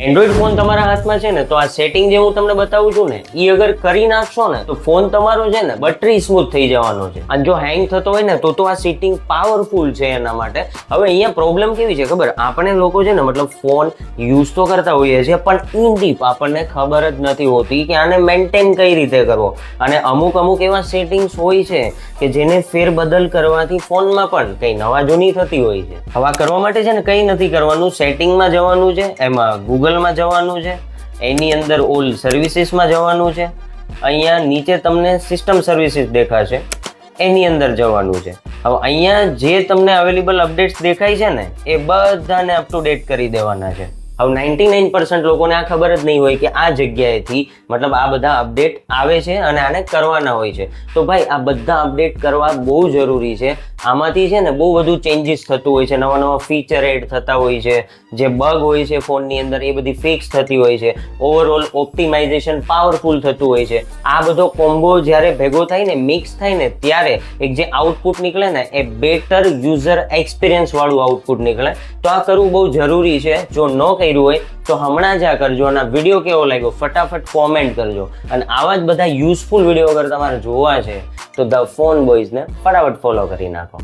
Android phone તમારા હાથમાં છે ને તો આ સેટિંગ જે હું તમને બતાવું છું ને એ અગર કરી નાખશો ને તો ફોન તમારો છે ને બટરી સ્મૂથ થઈ જવાનો છે. અને જો હેંગ થતો હોય ને તો આ સેટિંગ પાવરફુલ છે એના માટે. હવે અહીંયા પ્રોબ્લેમ કેવી છે ખબર, આપણે લોકો છે ને મતલબ ફોન યુઝ તો કરતા હોઈએ છીએ પણ ઇન ડીપ આપણને ખબર જ નથી હોતી કે આને મેન્ટેન કઈ રીતે કરવો. અને અમુક એવા સેટિંગ્સ હોય છે કે જેને ફેરબદલ કરવાથી ફોનમાં પણ કઈ નવા જૂની થતી હોય છે. હવે આ કરવા માટે છે ને કઈ નથી કરવાનું, સેટિંગમાં જવાનું છે, એમાં ગૂગલમાં જવાનું છે, એની અંદર ઓલ સર્વિસીસમાં જવાનું છે, અહીંયા નીચે તમને સિસ્ટમ સર્વિસીસ દેખાશે એની અંદર જવાનું છે. હવે અહીંયા જે તમને અવેલેબલ અપડેટ્સ દેખાય છે ને એ બધાને અપ ટુ ડેટ કરી દેવાના છે. હવે 99% લોકોને આ ખબર જ નહીં હોય કે આ જગ્યાએથી મતલબ આ બધા અપડેટ આવે છે અને આને કરવાના હોય છે. તો ભાઈ આ બધા અપડેટ કરવા બહુ જરૂરી છે. આમાંથી છે ને બહુ બધું ચેન્જીસ થતું હોય છે, નવા ફીચર એડ થતા હોય છે, જે બગ હોય છે ફોનની અંદર એ બધી ફિક્સ થતી હોય છે, ઓવરઓલ ઓપ્ટિમાઇઝેશન પાવરફુલ થતું હોય છે. આ બધો કોમ્બો જ્યારે ભેગો થાય ને, મિક્સ થાય ને, ત્યારે એક જે આઉટપુટ નીકળે ને એ બેટર યુઝર એક્સપિરિયન્સ વાળું આઉટપુટ નીકળે. તો આ કરવું બહુ જરૂરી છે. જો ન કર્યું હોય તો હમણાં જ આ કરજો. અને વિડીયો કેવો લાગ્યો ફટાફટ કોમેન્ટ કરજો. અને આવા જ બધા યુઝફુલ વિડીયો અગર તમારે જોવા છે તો ધ ફોન બોયઝને ફટાફટ ફોલો કરી નાખો.